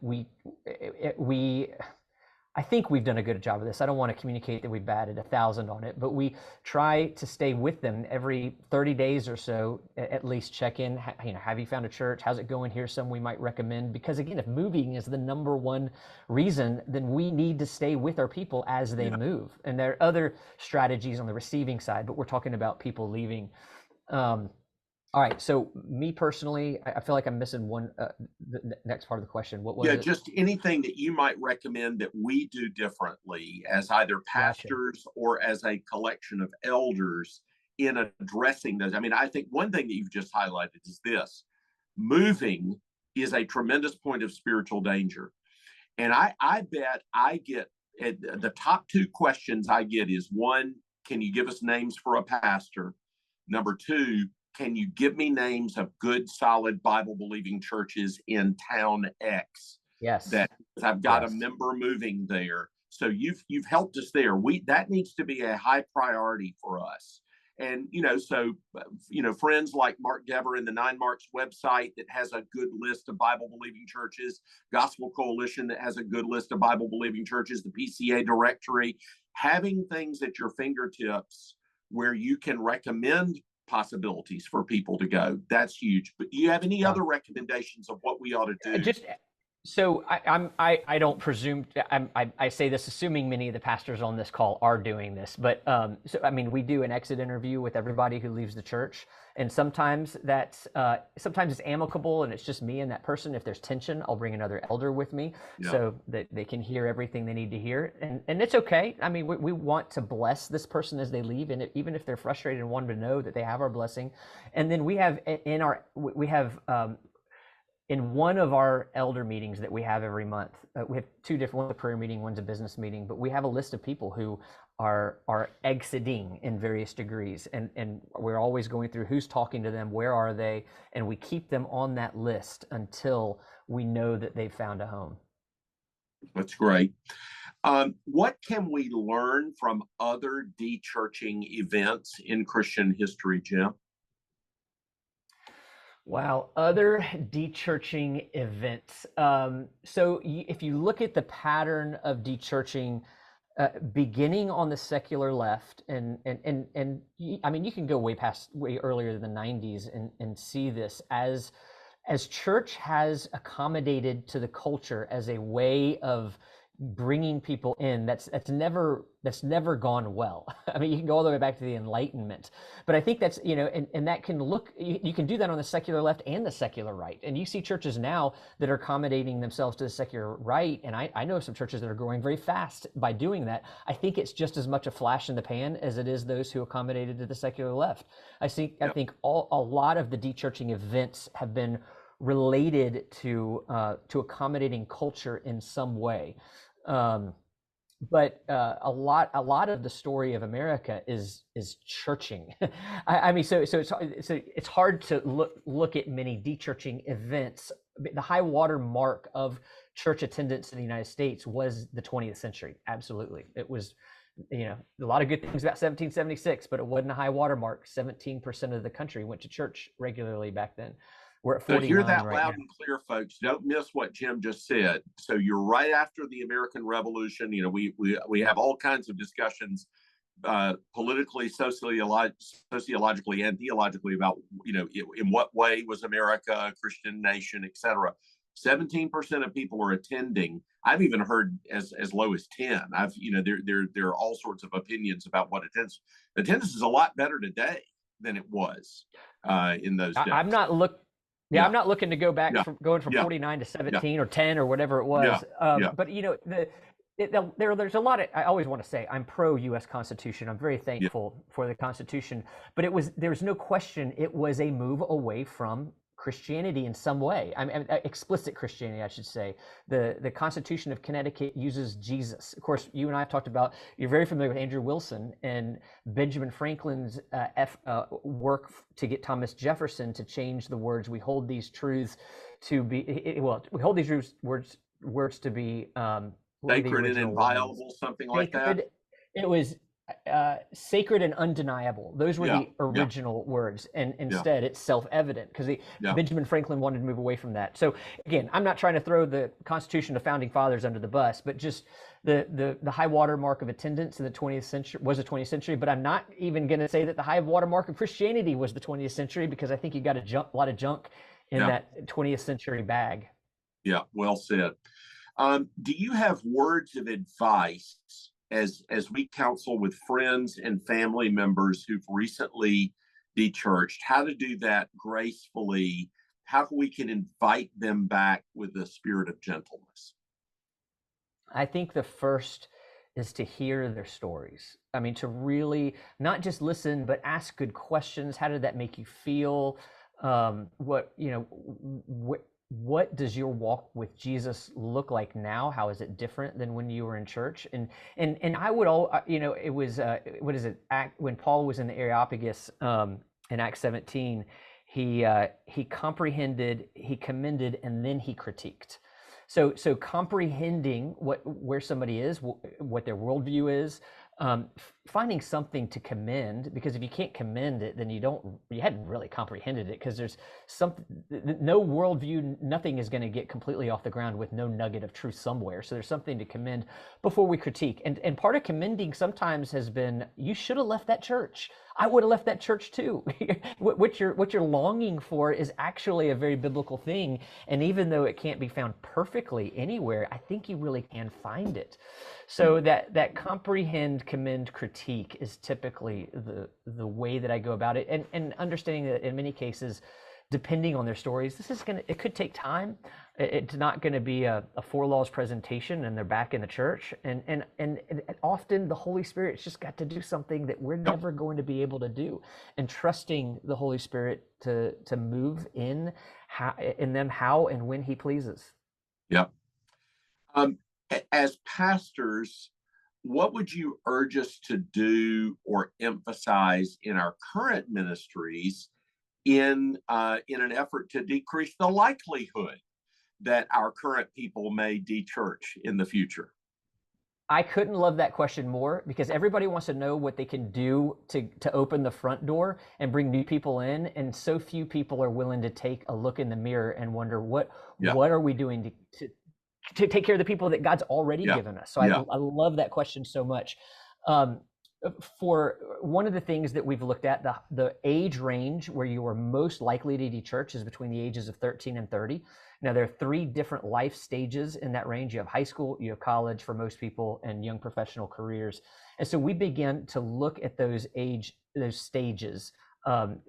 I think we've done a good job of this. I don't want to communicate that we batted 1,000 on it, but we try to stay with them every 30 days or so, at least check in. Have you found a church? How's it going? Here's some we might recommend. Because again, if moving is the number one reason, then we need to stay with our people as they move. And there are other strategies on the receiving side, but we're talking about people leaving. All right. So me personally, I feel like I'm missing the next part of the question. What was it? Just anything that you might recommend that we do differently as either pastors or as a collection of elders in addressing those. I mean, I think one thing that you've just highlighted is this: moving is a tremendous point of spiritual danger. And I bet I get the top two questions I get is, one, can you give us names for a pastor? Number two, can you give me names of good, solid Bible-believing churches in town X? Yes. That I've got a member moving there. So you've helped us there. That needs to be a high priority for us. And, friends like Mark Dever in the 9 Marks website that has a good list of Bible-believing churches, Gospel Coalition that has a good list of Bible-believing churches, the PCA directory, having things at your fingertips where you can recommend possibilities for people to go. That's huge. But do you have any other recommendations of what we ought to do? So I don't presume I say this assuming many of the pastors on this call are doing this, but so I mean we do an exit interview with everybody who leaves the church, and sometimes sometimes it's amicable and it's just me and that person. If there's tension, I'll bring another elder with me so that they can hear everything they need to hear, and it's okay. I mean we want to bless this person as they leave, and even if they're frustrated and want to know that they have our blessing, and then we have in one of our elder meetings that we have every month, we have two different, one's a prayer meeting, one's a business meeting, but we have a list of people who are exiting in various degrees. And we're always going through who's talking to them, where are they, and we keep them on that list until we know that they've found a home. That's great. What can we learn from other dechurching events in Christian history, Jim? Wow, other dechurching events. So if you look at the pattern of dechurching, beginning on the secular left, and I mean you can go way earlier than the 90s and see this as church has accommodated to the culture as a way of bringing people in. That's never gone well. I mean, you can go all the way back to the Enlightenment, but I think that's, and that can look, you can do that on the secular left and the secular right. And you see churches now that are accommodating themselves to the secular right. And I know some churches that are growing very fast by doing that. I think it's just as much a flash in the pan as it is those who accommodated to the secular left. I think a lot of the dechurching events have been related to accommodating culture in some way. But a lot of the story of America is churching. I mean, so it's hard to look at many dechurching events. The high water mark of church attendance in the United States was the 20th century. Absolutely, it was. A lot of good things about 1776, but it wasn't a high water mark. 17% of the country went to church regularly back then. We're at 49 so hear that right loud now. and clear, folks. Don't miss what Jim just said. So you're right after the American Revolution. We have all kinds of discussions politically, sociologically, and theologically about, in what way was America a Christian nation, etc. 17% of people are attending. I've even heard as low as 10. There are all sorts of opinions about what attendance. Attendance is a lot better today than it was in those days. I'm not looking to go back from going from 49 to 17 or 10 or whatever it was. But there's a lot of, I always want to say I'm pro U.S. Constitution. I'm very thankful for the Constitution, but there's no question it was a move away from Christianity in some way. I mean, explicit Christianity, I should say. The Constitution of Connecticut uses Jesus. Of course, you and I have talked about, you're very familiar with Andrew Wilson and Benjamin Franklin's work to get Thomas Jefferson to change the words, we hold these truths to be, we hold these words to be sacred and inviolable, something like that. It was sacred and undeniable. Those were the original words, and instead it's self-evident because Benjamin Franklin wanted to move away from that. So again, I'm not trying to throw the Constitution of Founding Fathers under the bus, but just the high water mark of attendance in the 20th century was the 20th century. But I'm not even going to say that the high water mark of Christianity was the 20th century, because I think you got a lot of junk in that 20th century bag. Yeah, well said. Do you have words of advice as we counsel with friends and family members who've recently dechurched, how to do that gracefully, how we can invite them back with a spirit of gentleness? I think the first is to hear their stories. I mean, to really not just listen, but ask good questions. How did that make you feel? What does your walk with Jesus look like now? How is it different than when you were in church? And I would it was when Paul was in the Areopagus in Acts 17, he comprehended, he commended, and then he critiqued. So comprehending where somebody is, what their worldview is, finding something to commend, because if you can't commend it, then you hadn't really comprehended it, because there's no worldview, nothing is going to get completely off the ground with no nugget of truth somewhere. So there's something to commend before we critique. And part of commending sometimes has been, you should have left that church. I would have left that church too. What you're longing for is actually a very biblical thing. And even though it can't be found perfectly anywhere, I think you really can find it. So that comprehend, commend, critique is typically the way that I go about it. And understanding that in many cases, depending on their stories, it could take time. It's not going to be a four laws presentation and they're back in the church. And often the Holy Spirit's just got to do something that we're never going to be able to do. And trusting the Holy Spirit to move in them how and when he pleases. Yeah. As pastors, what would you urge us to do or emphasize in our current ministries in an effort to decrease the likelihood that our current people may dechurch in the future? I couldn't love that question more, because everybody wants to know what they can do to open the front door and bring new people in, and so few people are willing to take a look in the mirror and wonder what are we doing to take care of the people that God's already given us. So I love that question so much. For one of the things that we've looked at, the age range where you are most likely to dechurch is between the ages of 13 and 30. Now, there are 3 different life stages in that range. You have high school, you have college for most people, and young professional careers. And so we begin to look at those stages,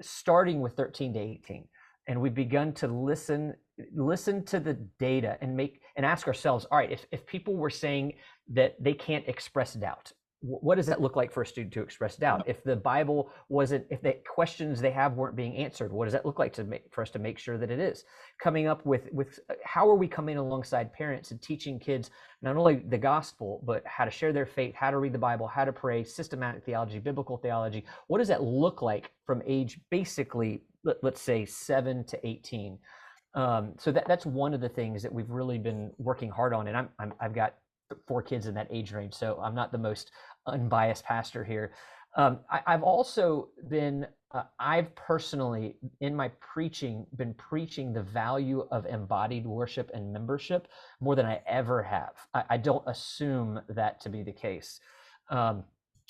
starting with 13 to 18. And we've begun to listen to the data and ask ourselves, all right, if people were saying that they can't express doubt, what does that look like for a student to express doubt? If the Bible if the questions they have weren't being answered, what does that look like for us to make sure that it is? Coming up with how are we coming alongside parents and teaching kids not only the gospel, but how to share their faith, how to read the Bible, how to pray, systematic theology, biblical theology. What does that look like from age, basically, let's say 7 to 18? So that's one of the things that we've really been working hard on. And I've got 4 kids in that age range, so I'm not the most unbiased pastor here. I've also been, I've personally, in my preaching, been preaching the value of embodied worship and membership more than I ever have. I don't assume that to be the case. One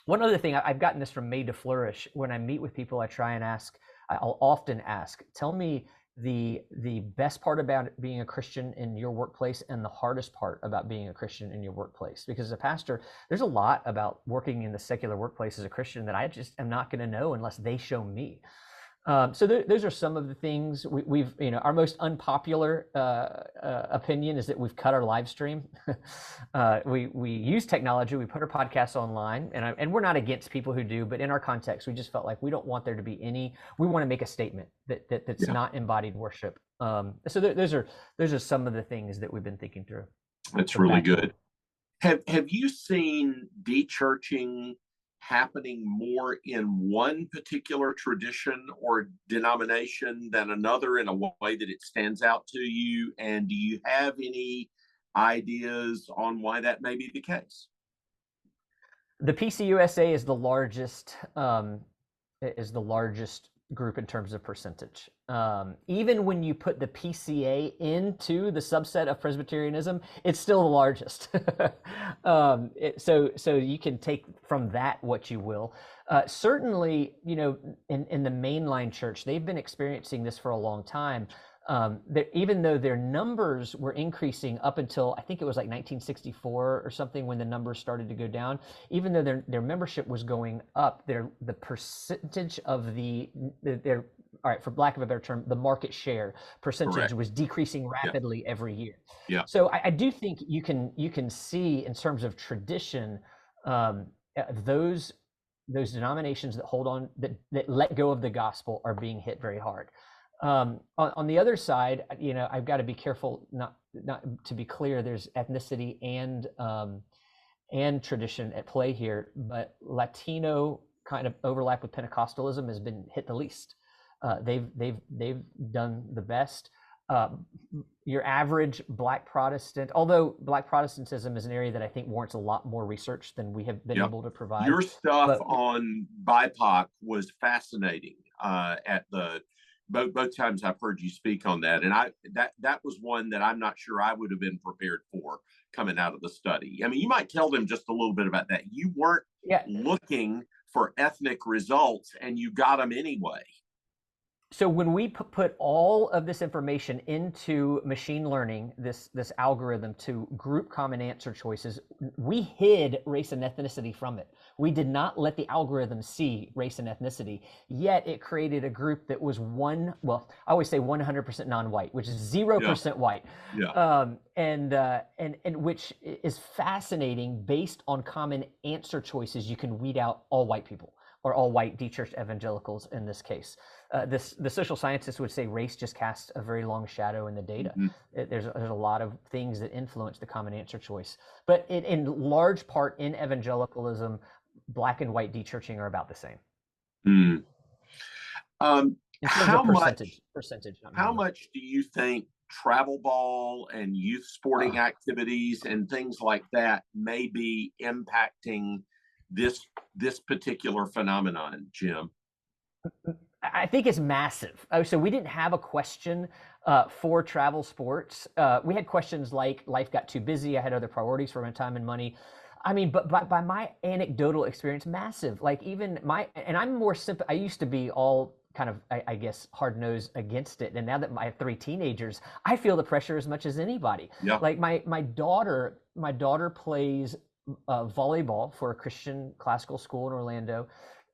other thing, I've gotten this from Made to Flourish. When I meet with people, I'll often ask, tell me the best part about being a Christian in your workplace and the hardest part about being a Christian in your workplace. Because as a pastor, there's a lot about working in the secular workplace as a Christian that I just am not going to know unless they show me. So those are some of the things we've, our most unpopular opinion is that we've cut our live stream. We use technology, we put our podcasts online, and we're not against people who do, but in our context, we just felt like we don't want there to be we want to make a statement that's not embodied worship. So those are some of the things that we've been thinking through. That's really good. Have you seen dechurching happening more in one particular tradition or denomination than another in a way that it stands out to you? And do you have any ideas on why that may be the case? The PCUSA is the largest group in terms of percentage. Even when you put the PCA into the subset of Presbyterianism, it's still the largest. So you can take from that what you will. Certainly, in the mainline church, they've been experiencing this for a long time. Even though their numbers were increasing up until, I think it was like 1964 or something, when the numbers started to go down, even though their membership was going up, the percentage of their, all right, for lack of a better term, the market share percentage was decreasing rapidly every year. Yeah. So I do think you can see in terms of tradition, those denominations that hold on, that let go of the gospel are being hit very hard. On the other side, I've got to be careful not to be clear. There's ethnicity and tradition at play here, but Latino kind of overlap with Pentecostalism has been hit the least. They've done the best. Your average Black Protestant, although Black Protestantism is an area that I think warrants a lot more research than we have been able to provide. Your stuff on BIPOC was fascinating at both times I've heard you speak on that. And that was one that I'm not sure I would have been prepared for coming out of the study. I mean, you might tell them just a little bit about that. You weren't looking for ethnic results, and you got them anyway. So when we put all of this information into machine learning, this algorithm to group common answer choices, we hid race and ethnicity from it. We did not let the algorithm see race and ethnicity, yet it created a group that was I always say 100% non-white, which is 0% white. Yeah. And which is fascinating. Based on common answer choices, you can weed out all white people, or all white dechurched evangelicals in this case. The social scientists would say race just casts a very long shadow in the data. There's a lot of things that influence the common answer choice. But in large part, in evangelicalism, Black and white dechurching are about the same. In terms of percentage. How much do you think travel ball and youth sporting activities and things like that may be impacting this particular phenomenon, Jim? I think it's massive. So we didn't have a question for travel sports. We had questions like life got too busy. I had other priorities for my time and money. I mean, but by my anecdotal experience, massive. Like even and I'm more simple. I used to be all kind of, I guess, hard-nosed against it. And now that I have 3 teenagers, I feel the pressure as much as anybody. Yeah. Like my daughter plays volleyball for a Christian classical school in Orlando.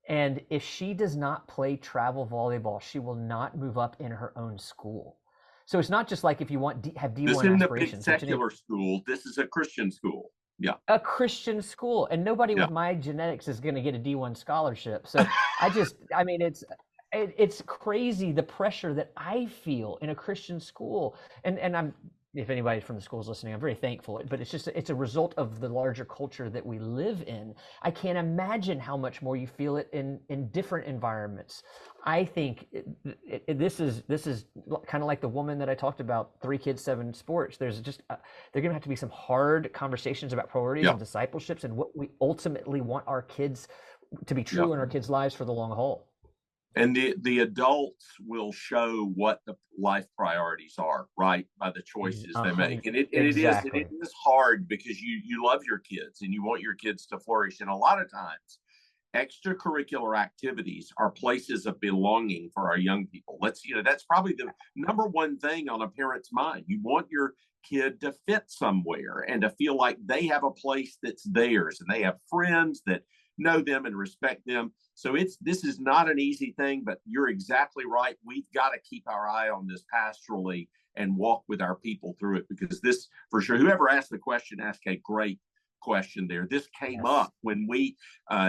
And if she does not play travel volleyball, she will not move up in her own school. So it's not just like if you have D1 this isn't aspirations. A big secular school. This is a Christian school. Yeah. A Christian school. And nobody with my genetics is going to get a D1 scholarship. So it's crazy the pressure that I feel in a Christian school. And if anybody from the school is listening, I'm very thankful. But it's a result of the larger culture that we live in. I can't imagine how much more you feel it in different environments. I think this is kind of like the woman that I talked about, 3 kids, 7 sports. There's just there are going to have to be some hard conversations about priorities and discipleships and what we ultimately want our kids to be true in our kids' lives for the long haul. And the adults will show what the life priorities are, right, by the choices they make. And it is hard because you love your kids and you want your kids to flourish. And a lot of times, extracurricular activities are places of belonging for our young people. That's probably the number one thing on a parent's mind. You want your kid to fit somewhere and to feel like they have a place that's theirs and they have friends that know them and respect them. So this is not an easy thing, but you're exactly right. We've got to keep our eye on this pastorally and walk with our people through it, because this, for sure, whoever asked the question asked a great question there. This came up when we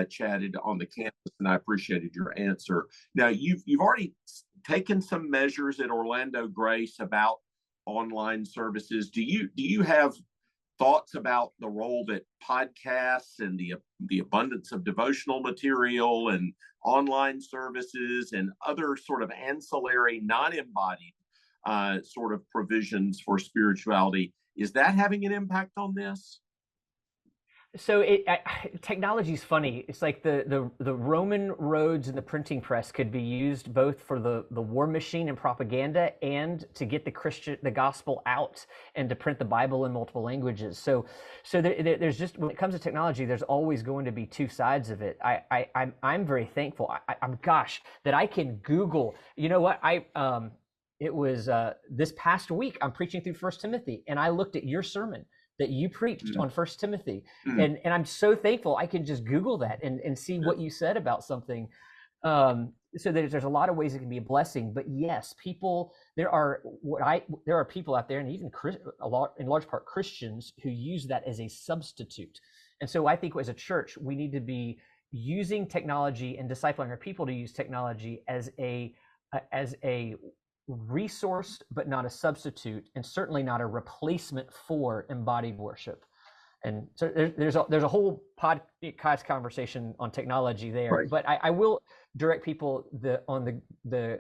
chatted on the campus, and I appreciated your answer. Now, you've already taken some measures at Orlando Grace about online services. Do you have thoughts about the role that podcasts and the abundance of devotional material and online services and other sort of ancillary, non-embodied sort of provisions for spirituality, is that having an impact on this? So technology is funny. It's like the Roman roads and the printing press could be used both for the war machine and propaganda, and to get the gospel out and to print the Bible in multiple languages. So there's just, when it comes to technology, there's always going to be 2 sides of it. I'm very thankful. I'm that I can Google. You know what? It was this past week I'm preaching through 1 Timothy, and I looked at your sermon that you preached on 1 Timothy. And I'm so thankful I can just Google that and see what you said about something. So there's a lot of ways it can be a blessing. But yes, there are people out there, and even in large part Christians, who use that as a substitute. And so I think as a church, we need to be using technology and discipling our people to use technology as a resource, but not a substitute, and certainly not a replacement for embodied worship. And so there's a whole podcast conversation on technology there. Right. But I will direct people on the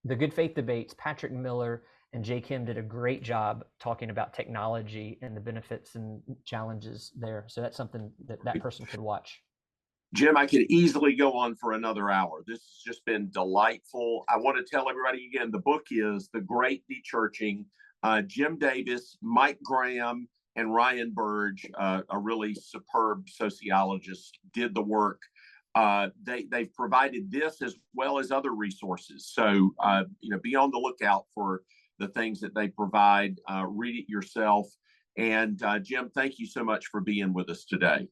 Good Faith debates. Patrick Miller and Jay Kim did a great job talking about technology and the benefits and challenges there. So that's something that person could watch. Jim, I could easily go on for another hour. This has just been delightful. I want to tell everybody again, the book is The Great Dechurching. Jim Davis, Mike Graham, and Ryan Burge, a really superb sociologist, did the work they've provided this as well as other resources. So be on the lookout for the things that they provide. Read it yourself. And Jim, thank you so much for being with us today.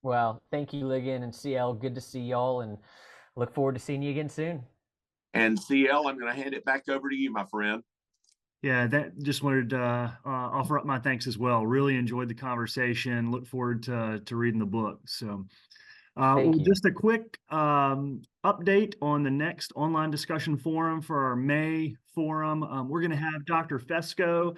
Well, thank you, Ligon and CL. Good to see y'all, and look forward to seeing you again soon. And CL, I'm going to hand it back over to you, my friend. Yeah, that just wanted to offer up my thanks as well. Really enjoyed the conversation. Look forward to reading the book. So, Thank you. just a quick update on the next online discussion forum for our May forum. We're going to have Dr. Fesco,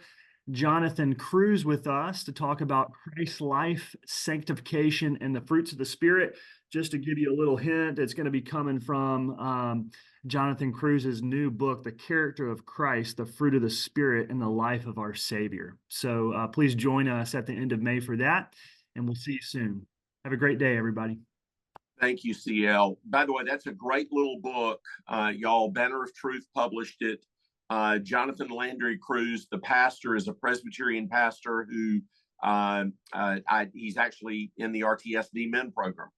Jonathan Cruz with us to talk about Christ's life, sanctification, and the fruits of the Spirit. Just to give you a little hint, it's going to be coming from Jonathan Cruz's new book, The Character of Christ, the Fruit of the Spirit, and the Life of Our Savior. So please join us at the end of May for that, and we'll see you soon. Have a great day, everybody. Thank you, CL. By the way, that's a great little book. Y'all, Banner of Truth published it. Jonathan Landry Cruz, the pastor, is a Presbyterian pastor who he's actually in the RTSD men program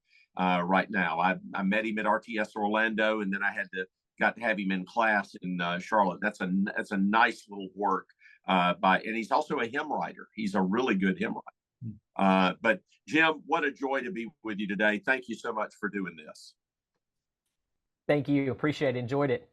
right now. I met him at RTS Orlando, and then I got to have him in class in Charlotte. That's a nice little work and he's also a hymn writer. He's a really good hymn writer. But Jim, what a joy to be with you today. Thank you so much for doing this. Thank you. Appreciate it. Enjoyed it.